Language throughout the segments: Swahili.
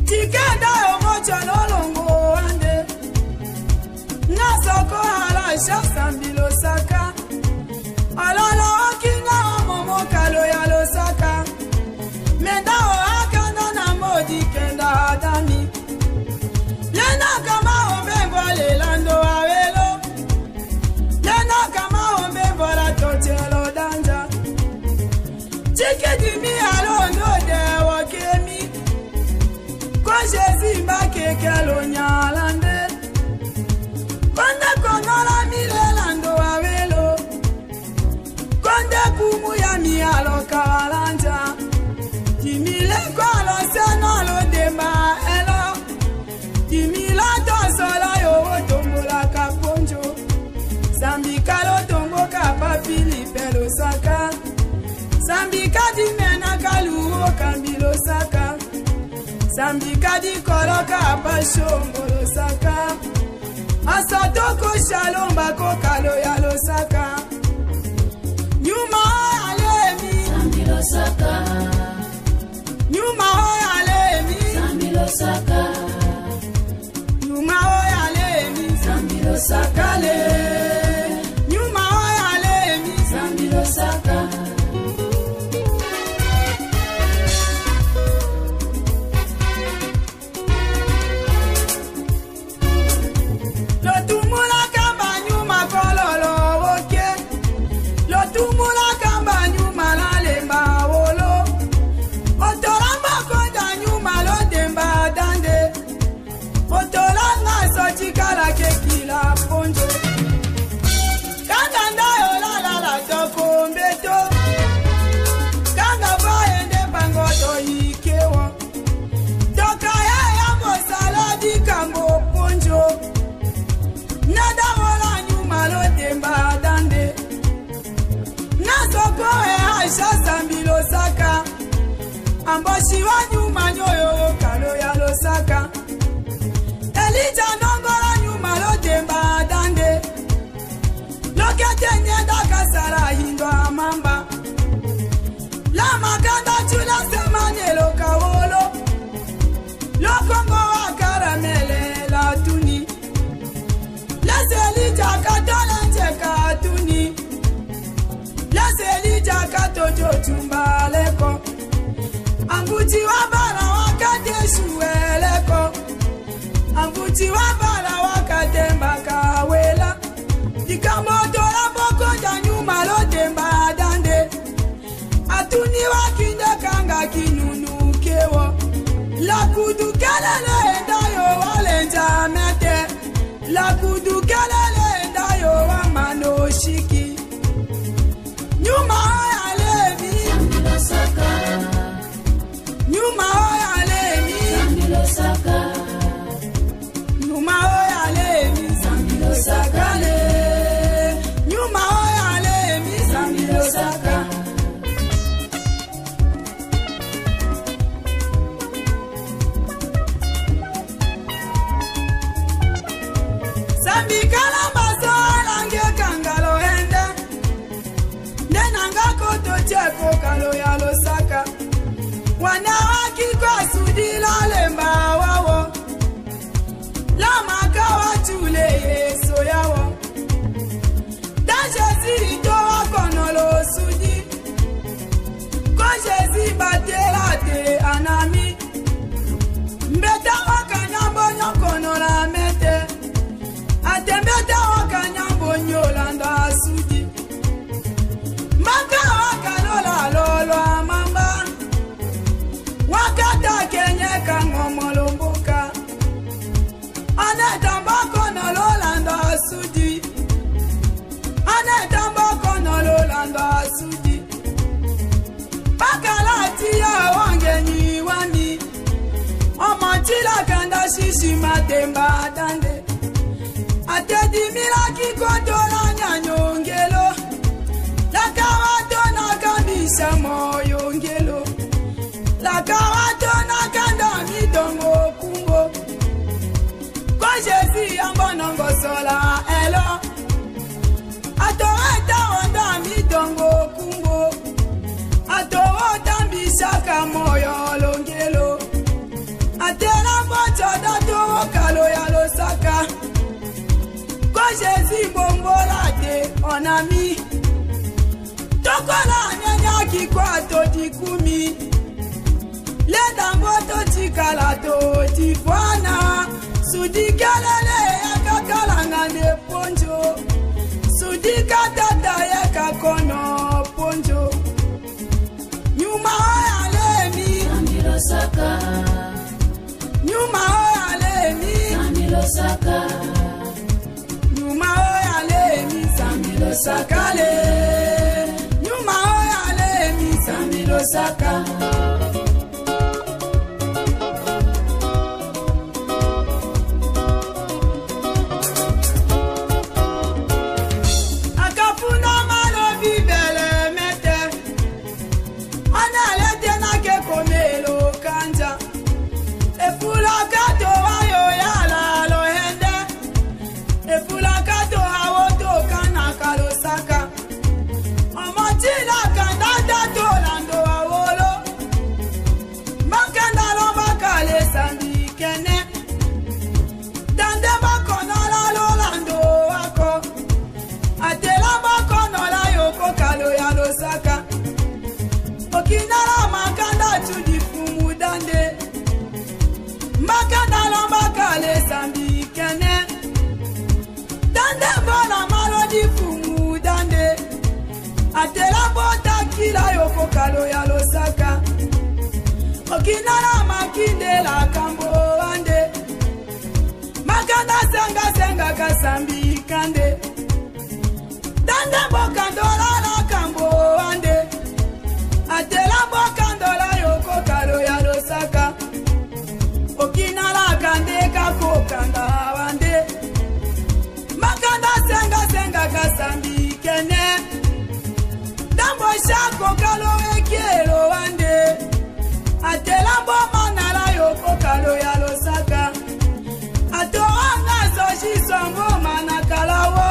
Tikenda omocho nolongo ande. Nasoko ala shasa mbilo saka. Alala okinga momo kalo ya lo saka. Menda o akanda na modi kenda adami. Lena kama omembo le lando awelo. Lena kama omembo la totelo danja. Tike dimi alondo de wakemi. Kwa Jésus mbake kelo nyalande. Konde konola mile lando awelo. Konde kumu ya mi aloka alanja. Dimile kwa lo seno lo demba elo. Dimila tosola yo tombo la kaponjo. Sambika lo tombo kapapili pelo saka. Sambika di mena kaluo kambilo saka. Sambika di koloka pashongo lo saka. Asatoko shalomba kokalo ya lo saka. Nyuma alemi Sambilo saka. Nyuma alemi Sambilo saka. Nyuma alemi Sambilo saka le. Nyuma alemi Sambilo saka. Lotumula kamba nyuma kololo woke. Lotumula kamba nyuma la lemba wolo. Otolamba konda nyuma lo demba dande. Otolanga sochikala kekila ponjo. Kanda ndayo la toko mbeto. Kanda baende bangoto ikewa. Toka ya saladi kambo ponjo. Nada wala nyuma lo demba dande. Nasoko aisha sambilo saka. Amboshi wa nyuma nyoyo kalo ya lo saka. Elija nongola nyuma lo demba dande. Lokete nyenda kasara hindwa mamba. La makanda chula semane lo kawolo. Lokongo wa karamele la tuni. Laselija katolenje katuni. Laselija katojo tumbaleko. Ambuti wabala wakate shueleko. Ambuti wabala wakate mbakawela. Ikamoto la boko janyuma lo demba dande. Atuni wakinde kanga kinunu kewo. La kudu kelele endayo walenja mete. La kudu kelele endayo wamano shiki. Nyuma alemi Sambilo saka. Nyuma alemi Sambilo saka. Nyuma alemi Sambilo saka le. Nyuma alemi Sambilo saka. Sambikala maso alange kangalo ende. Nenanga koto cheko kalo ya lo saka. Wanawaki kwa sudila lemba wawo. Lama kawa chule yeso yawo. Daje zirito wakono lo sudi. Koje zibatela te anami. Mbeta wakanyambo nyokono la mete. Atembeta wakanyambo nyolanda sudi. Maka wakalola lolo amamba. Wakata kenye kangomolomboka. Anetambako no lolanda sudi. Anetambako no lolanda sudi. Pakalati ya wangenyi wami. Omachila kanda shishi matemba dande. Atedi milaki kotola nyanyongelo. Lakawato nakambisha moyo ngelo. Lakawato nakanda midongo kumbo. Kwa Jésus ambonongo sola elo. Atoweta onda midongo kumbo. Atowota mbishaka moyo longelo. Atela monami tokola nyanya kikwato tikumi lenda moto tikalato tifwana sudikalele yakakalanga ne ponjo sudikatata yakakono ponjo nyuma hoya lemi Samilosaka nyuma hoya lemi Samilosaka nyuma hoya lemi Samilosaka le nyuma hoya lemi Samilosaka Okinala makanda tudi fumu dande makanda lomba kale sambi kene dande bona malodi fumu dande atela bota kila yoko kalo ya losaka Okinala makinde la kambo ande makanda senga kasambi kande dande bokandola la kambo ande atela bokandola yoko kalo ya losaka Okinala kande kako kanda wande makanda senga kasambi kene dambo shako kalo ekielo wande atela bomanala yoko kalo ya losaka atoanga soshi songo manakalawo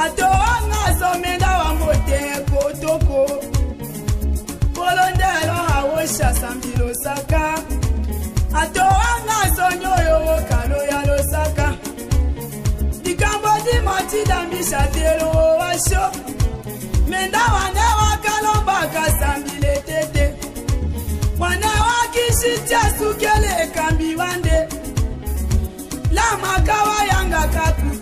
atoanga somenda wambote kotoko Bolondelo hawosha Samilosaka atoanga sonyo yo kalo ya losaka dikambo di moti dambisha telo washo menda wane wakalomba kasambile tete wane wakishitia sukele kambi wande la makawa yanga kaku